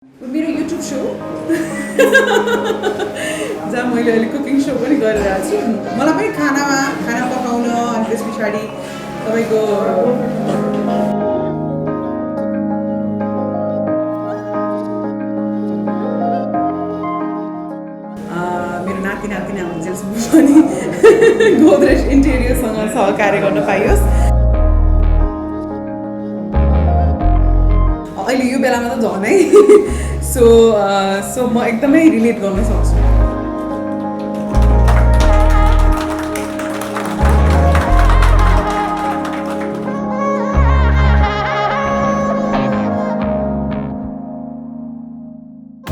मेरो YouTube so जहाँ मैले अहिले कुकिङ सो पनि गरिरहेको छु। मलाई पनि खाना पकाउन अनि त्यस पछाडि तपाईँको मेरो नातिना हुन्जेलसम्म पनि गोदरेज इन्टेरियरसँग सहकार्य गर्न पाइयोस्। अहिले यो बेलामा त झनै सो म एकदमै रिलेट गर्न सक्छु।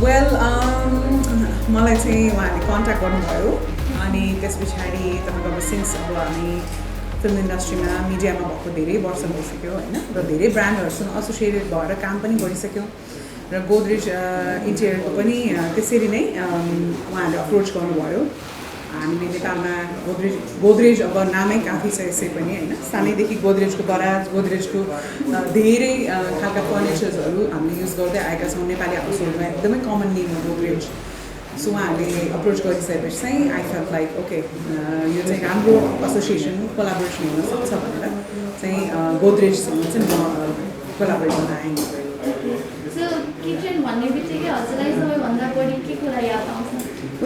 वेल मलाई चाहिँ उहाँले कन्ट्याक्ट गर्नुभयो अनि त्यस पछाडि तपाईँको अब सिन्स अब हामी फिल्म इन्डस्ट्रीमा मिडियामा भएको धेरै वर्ष भइसक्यो होइन, र धेरै ब्रान्डहरूसँग एसोसिएटेड भएर काम पनि गरिसक्यौँ र गोदरेज इन्टेरियरको पनि त्यसरी नै उहाँहरूले अप्रोच गर्नुभयो। हामीले नेपालमा गोदरेज अब नामै काफी छ यसै पनि होइन, सानैदेखि गोदरेजको बराज गोदरेजको धेरै खालका फर्निचर्सहरू हामीले युज गर्दै आएका छौँ। नेपाली हाउसहोल्डमा एकदमै कमन नेम हो गोदरेज। सो उहाँहरूले अप्रोच गरिसकेपछि चाहिँ आई फेल्ट लाइक ओके यो चाहिँ राम्रो एसोसिएसन कोलाबोरेसन हुनसक्छ भनेर चाहिँ गोदरेजसँग चाहिँ म कोलाबोरेट गर्न आएँ।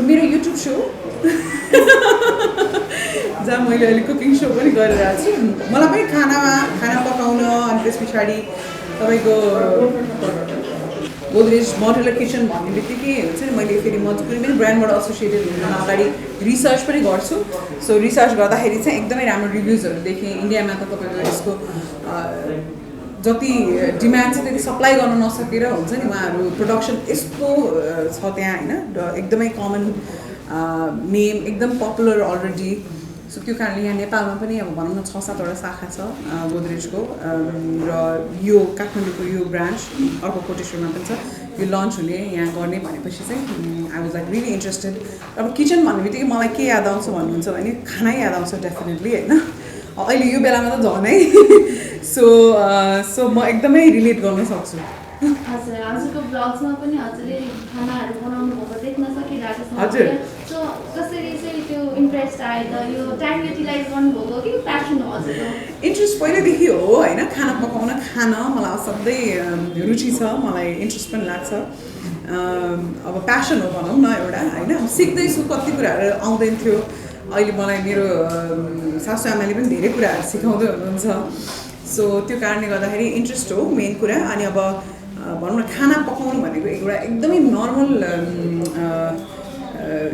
मेरो युट्युब सो जहाँ मैले अहिले कुकिङ सो पनि गरिरहेको छु। मलाई पनि खाना पकाउन अनि त्यस पछाडि तपाईँको गोदरेज मोडुलर किचन भन्ने बित्तिकै हुन्छ नि, मैले फेरि म कुनै पनि ब्रान्डबाट एसोसिएटेड हुन अगाडि रिसर्च पनि गर्छु। सो रिसर्च गर्दाखेरि चाहिँ एकदमै राम्रो रिभ्युजहरू देखेँ। इन्डियामा त तपाईँको यसको जति डिमान्ड छ त्यति सप्लाई गर्न नसकेर हुन्छ नि, उहाँहरू प्रोडक्सन यस्तो छ त्यहाँ होइन, र एकदमै कमन नेम एकदम पपुलर अलरेडी। सो त्यो कारणले यहाँ नेपालमा पनि अब भनौँ न 6-7वटा शाखा छ गोदरेजको, र यो काठमाडौँको यो ब्रान्च अर्को कोटेश्वरमा पनि छ। यो लन्च हुने यहाँ गर्ने भनेपछि चाहिँ I was like really interested. अब किचन भन्ने बित्तिकै मलाई के याद आउँछ भन्नुहुन्छ भने खानै याद आउँछ डेफिनेटली होइन, अहिले यो बेलामा त झनै सो म एकदमै रिलेट गर्न सक्छु। हजुर, हजुरको ब्लग्समा पनि हजुरले खानाहरू बनाउनु भएको देख्न सकिरहेको छ। हजुर, सो कसरी चाहिँ त्यो इन्ट्रेस्ट आयो त? यो टाइम युटिलाइज गर्नुभएको कि प्यासन हो हजुरको? इन्ट्रेस्ट पहिल्यैदेखि हो होइन, खाना पकाउन मलाई असाध्यै रुचि छ, मलाई इन्ट्रेस्ट पनि लाग्छ। अब प्यासन हो भनौँ न एउटा होइन, सिक्दैछु कति कुराहरू आउँदैन थियो। अहिले मलाई मेरो सासु आमाले पनि धेरै कुराहरू सिकाउँदै हुनुहुन्छ। सो त्यो कारणले गर्दाखेरि इन्ट्रेस्ट हो मेन कुरा। अनि अब भनौँ न खाना पकाउनु भनेको एउटा एकदमै नर्मल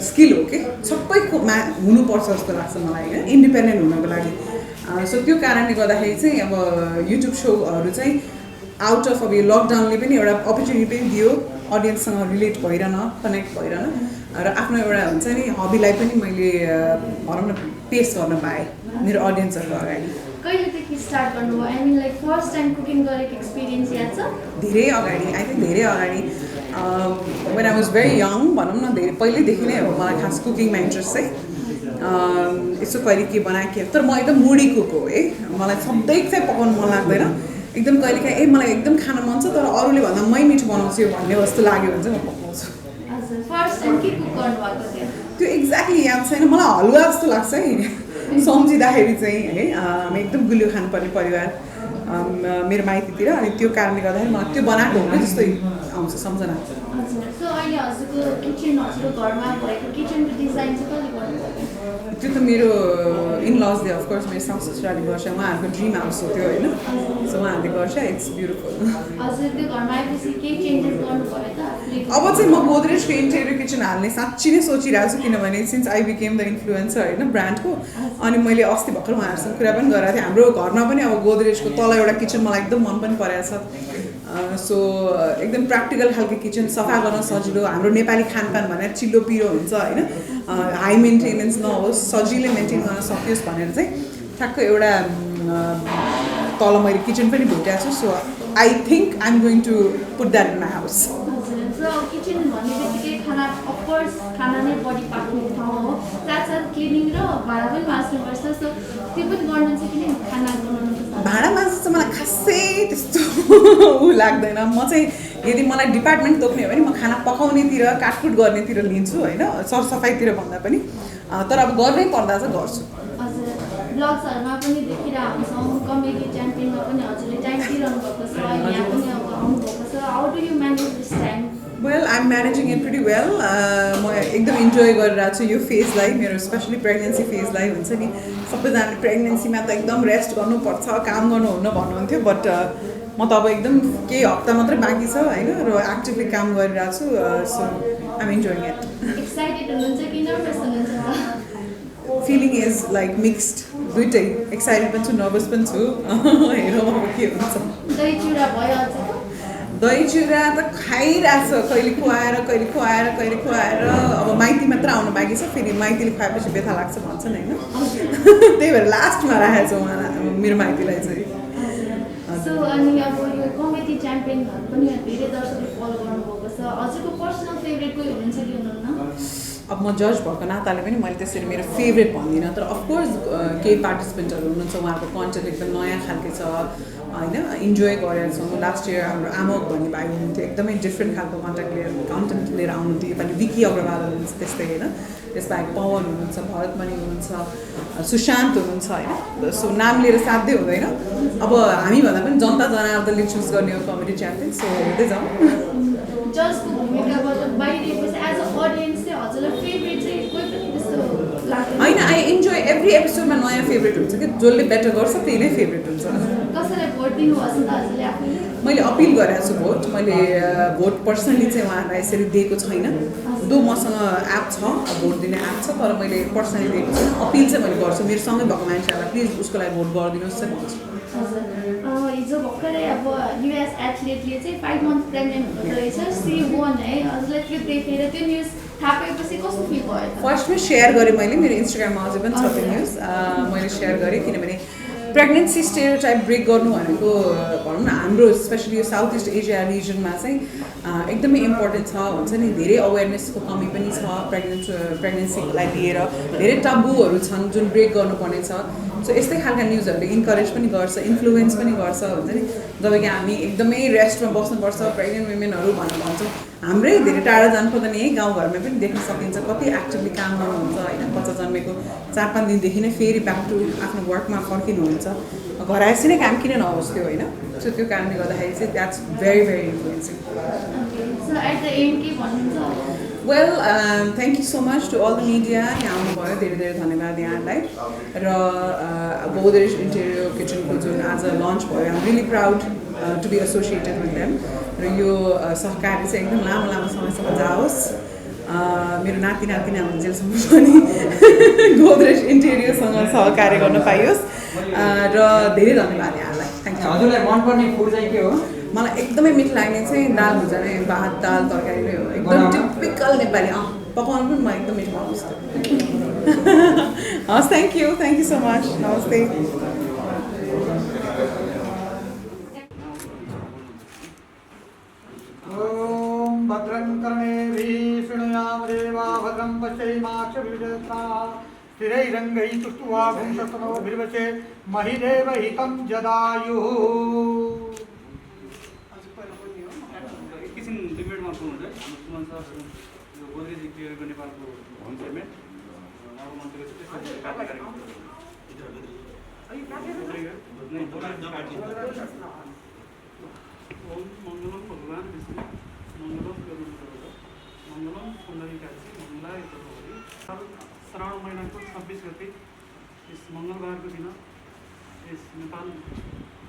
स्किल हो कि सबैकोमा हुनुपर्छ जस्तो लाग्छ मलाई होइन, इन्डिपेन्डेन्ट हुनको लागि। सो त्यो कारणले गर्दाखेरि चाहिँ अब युट्युब सोहरू चाहिँ आउट अफ अब यो लकडाउनले पनि एउटा अपर्च्युनिटी पनि दियो अडियन्ससँग रिलेट भइरहन, कनेक्ट भइरहन, र आफ्नो एउटा हुन्छ नि हबीलाई पनि मैले भनौँ न पेस गर्न पाएँ मेरो अडियन्सहरूको अगाडि। कहिलेदेखि स्टार्ट गर्नुभयो? I mean like first time cooking गरेको एक्सपिरियन्स याद छ? धेरै अगाडि, आई थिङ्क धेरै अगाडि when I was very young भनौँ न, धेरै पहिल्यैदेखि नै हो मलाई खास कुकिङमा इन्ट्रेस्ट चाहिँ। यसो कहिले के बनाए के, तर म एकदम मुडी कुक हो है, मलाई सधैँ चाहिँ पकाउनु मन लाग्दैन। एकदम कहिलेकाहीँ मलाई एकदम खान मन छ तर अरूले भन्दा मै मिठो बनाउँछु यो भन्ने जस्तो लाग्यो भने चाहिँ म पकाउँछु। हजुर, फर्स्ट टाइम के कुक गर्नुभएको थियो? त्यो एक्ज्याक्टली याद छैन, मलाई हलुवा जस्तो लाग्छ है सम्झिँदाखेरि चाहिँ है। हामी एकदम गुलियो खानुपर्ने परिवार मेरो माइतीतिर, अनि त्यो कारणले गर्दाखेरि मलाई त्यो बनाएको हो कि जस्तै आउँछ सम्झना। हजुर, सो अहिले हजुरको किचन, हजुरको घरमा भएको किचनको डिजाइन चाहिँ कसले गर्नुभएको? त्यो त मेरो इनलजले अफकोर्स मेरो सासु ससुराले गर्छ, उहाँहरूको ड्रिम हाउस हो त्यो होइन, सो उहाँहरूले गर्छ। It's beautiful. हजुर, त्यो घरमा आएपछि केही चेन्जेस गर्नुभयो त? अब चाहिँ म गोदरेजको इन्टेरियर किचन हाल्ने साँच्ची नै सोचिरहेको छु, किनभने since I became the influencer होइन ब्रान्डको। अनि मैले अस्ति भर्खर उहाँहरूसँग कुरा पनि गरेको थिएँ, हाम्रो घरमा पनि अब गोदरेजको तल एउटा किचन मलाई एकदम मन पनि परेको छ। सो एकदम प्र्याक्टिकल खालको किचन, सफा गर्न सजिलो। हाम्रो नेपाली खानपान भनेर चिल्लो पिरो हुन्छ होइन, हाई मेन्टेनेन्स नहोस्, सजिलै मेन्टेन गर्न सकियोस् भनेर चाहिँ ठ्याक्क एउटा तल मैले किचन पनि भेटाएको छु। So I think I am going to put that in my house. Kitchen भन्ने बित्तिकै खाना अफकोर्स खाना नै बढी पाक्ने ठाउँ हो, साथसाथ क्लिनिङ र भाँडा पनि माझ्नुपर्छ। सो त्यो पनि गर्नुहुन्छ कि नै खाना बनाउनु? भाँडा माझ्नु चाहिँ मलाई खासै त्यस्तो लाग्दैन। म चाहिँ यदि मलाई डिपार्टमेन्ट तोक्ने हो भने म खाना पकाउनेतिर काटकुट गर्नेतिर लिन्छु होइन, सरसफाइतिर भन्दा पनि। तर अब गर्नै पर्दा चाहिँ गर्छु। हजुर ब्लग्सहरूमा पनि देखिरहेको छौँ, कमेडी च्याम्पियनमा पनि हजुरले टाइम दिइरहनु भएको छ, यहाँ पनि अब आउनुभएको छ। How do you manage this time? Well I am managing it pretty well. म एकदम इन्जोय गरिरहेको छु यो फेजलाई, मेरो स्पेसली प्रेग्नेन्सी फेजलाई। हुन्छ नि सबैजनाले प्रेग्नेन्सीमा त एकदम रेस्ट गर्नुपर्छ, काम गर्नुहुन्न भन्नुहुन्थ्यो, बट म त अब एकदम केही हप्ता मात्रै बाँकी छ होइन, र एक्टिभली काम गरिरहेको छु। So I am enjoying it. Excited हुनुहुन्छ कि नर्भस हुनुहुन्छ? फिलिङ इज लाइक मिक्स्ड, दुइटै। एक्साइटेड पनि छु, नर्भस पनि छु। हेरौँ अब के हुन्छ। दही चिउरा भयो अझ? दही चिउरा त खाइरहेको छ, कहिले खुवाएर अब माइती मात्र आउनु बाँकी छ। फेरि माइतीले खुवाएपछि व्यथा लाग्छ भन्छन् होइन, त्यही भएर लास्टमा राखेको छ उहाँलाई, मेरो माइतीलाई चाहिँ। सो अनि अब यो कमेडी च्याम्पियनहरू पनि धेरै दर्शकले फलो गर्नुभएको छ। हजुरको पर्सनल फेभरेट कोही हुनुहुन्छ कि हुनुहुन्न? अब म जज भएको नाताले पनि मैले त्यसरी मेरो फेभरेट भन्दिनँ, तर अफकोर्स केही पार्टिसिपेन्टहरू हुनुहुन्छ, उहाँहरूको कन्टेन्ट एकदम नयाँ खालको छ होइन, इन्जोय गरेर छौँ। लास्ट इयर हाम्रो आमोक भन्ने भाइ हुनुहुन्थ्यो, एकदमै डिफ्रेन्ट खालको कन्टेन्ट लिएर आउनुहुन्थ्यो। योपालि विकी अग्रवाल हुनुहुन्छ त्यस्तै होइन, त्यसबाहेक पवन हुनुहुन्छ, भरतमणि हुनुहुन्छ, सुशान्त हुनुहुन्छ होइन। सो नाम लिएर साध्यै हुँदैन। अब हामीभन्दा पनि जनता जनार्दनले चुज गर्ने हो कमेडी च्याम्पियन। सो हेर्दै जाउँ। जजको भूमिकाबाट बाहिरिएपछि एज अ अडियन्स चाहिँ हजुरलाई फेभरेट चाहिँ कोही पनि त्यस्तो लाग्दैन? होइन, आई इन्जोय एभ्री एपिसोडमा नयाँ फेभरेट हुन्छ कि, जसले बेटर गर्छ त्यही नै फेभरेट हुन्छ। कसैलाई भोट दिनुभएको छ त हजुरले आफूले? मैले अपिल गरेको छु भोट। मैले भोट पर्सनली चाहिँ उहाँलाई यसरी दिएको छैन। दो मसँग एप छ, भोट दिने एप छ, तर मैले पर्सनली दिएको छैन। अपिल चाहिँ मैले गर्छु मेरो सँगै भएको मान्छेहरूलाई, प्लिज उसको लागि भोट गरिदिनुहोस् चाहिँ भन्छु। हजुर हिजो भर्खरै अब युएस एथलेटले चाहिँ 5 मन्थ प्रेग्नेन्ट हुँदो रहेछ, C1 है। हजुरलाई त्यो देखेर त्यो न्युज थाहा पाएपछि कस्तो फिल भयो? फर्स्टमा सेयर गरेँ मैले, मेरो इन्स्टाग्राममा अझै पनि छ त्यो न्युज। मैले सेयर गरेँ किनभने प्रेग्नेन्सी स्टेरियोटाइप ब्रेक गर्नु भनेको भनौँ न हाम्रो स्पेसली यो साउथ इस्ट एसिया रिजनमा चाहिँ एकदमै इम्पोर्टेन्ट छ। हुन्छ नि धेरै अवेरनेसको कमी पनि छ प्रेग्नेन्सीलाई लिएर, धेरै टबुहरू छन् जुन ब्रेक गर्नुपर्ने छ। सो यस्तै खालका न्युजहरूले इन्करेज पनि गर्छ, इन्फ्लुएन्स पनि गर्छ। हुन्छ नि जब कि हामी एकदमै रेस्टमा बस्नुपर्छ प्रेग्नेन्ट वुमेनहरू भनेर भन्छौँ, हाम्रै धेरै टाढा जानु पर्दैन, यही गाउँघरमा पनि देख्न सकिन्छ कति एक्टिभली काम गर्नुहुन्छ होइन। बच्चा जन्मेको 4-5 दिनदेखि नै फेरि ब्याक टु आफ्नो वर्कमा फर्किनुहुन्छ। घर आएपछि नै काम किन नहोस् त्यो होइन। सो त्यो कारणले गर्दाखेरि चाहिँ that's very very influencing. So at the end के भन्नुहुन्छ? Well thank you so much to all the media. यहाँ आउनुभयो, धेरै धेरै धन्यवाद यहाँलाई। र गोदरेज इन्टेरियर किचनको जुन आज लन्च भयो, I am really proud to be associated with them. र यो सहकारी चाहिँ एकदम लामो लामो समयसम्म जाओस्। मेरो नाति नातिना हुन्जेलसम्म पनि गोदरेज इन्टेरियरसँग सहकार्य गर्न पाइयोस्। र धेरै धन्यवाद यहाँलाई। Thank you. हजुरलाई मनपर्ने फुड चाहिँ के हो? मलाई एकदमै मिठो लाग्ने चाहिँ दाल भुजा नै, भात दाल तरकारी नै हो, एकदम टिपिकल नेपाली। पकाउनु पनि म एकदम मिठो बनाउँछु। हस्, थ्याङ्क यू सो मच। नमस्ते। ओम भद्रं कर्णेभिः शृणुयाम देवा भद्रं पश्येमाक्षभिर्यजत्राः स्थिरैरङ्गैः तुष्ट्वा भुंसस्तनोभिर्वचे महिदेव हितं जदायुः। एकैछिन 2 मिनटमा पुग्नुहुन्छ है। हाम्रो सुमन सर यो गोदरेज इन्टेरियरको नेपालको होम चेयरम्यान उहाँको मन्त्रीको चाहिँ कार्यक्रम ओम मङ्गलम भगवान् विष्णु मङ्गलम मङ्गलम पुण्डरीकाक्षी मङ्गलाय तनोहरि। श्रावण महिनाको 26 गते यस मङ्गलबारको दिन यस नेपालको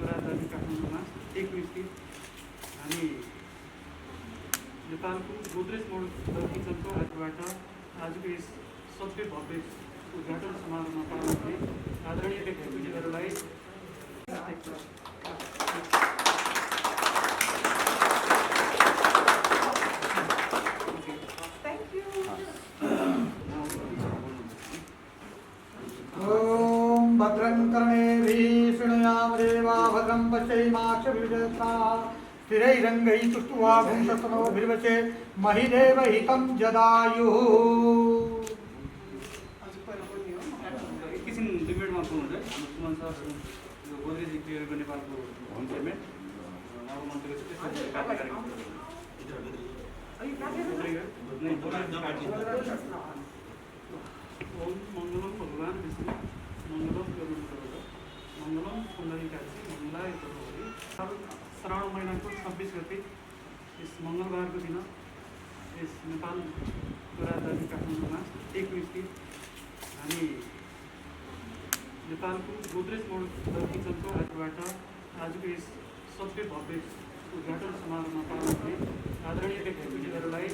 राजधानी काठमाडौँमा 1 व्यक्ति हामी नेपालको गोदरेज मोडल किचनको हातबाट आजको यस सबै भव्य उद्घाटन समारोहमा पाल्नु हुने आदरणीय व्यक्तित्वहरूलाई ओम भद्रं कर्णेभिः शृणुयाम देवा भद्रं पश्येमाक्षभिर्यजत्राः स्थिरैरङ्गैः तुष्ट्वा भुंसस्तनोभिर्वचे महिदेव हितं जदायुः। एकैछिन 2 मिनटमा पुग्नुहुन्छ है। हाम्रो सुमन सर यो गोदरेज इन्टेरियरको नेपालको होम चेयरम्यान उहाँको मन्त्रीको चाहिँ कार्यक्रम ओम मंगलम भगवान विष्णु मंगलम गरुड़ मंगलम पुंडरीकाक्षी मंगलाय तनोहरि। श्रावण महीना को 26 गते इस मंगलबार को दिन इस नेपाल राजधानी काठमाडौँमा 1 मिति हामी नेपालको गोदरेज मोड किचनको हातबाट आजको यस सबै भव्य उद्घाटन समारोहमा पाल्नुहुने आदरणीय व्यक्तित्वहरूलाई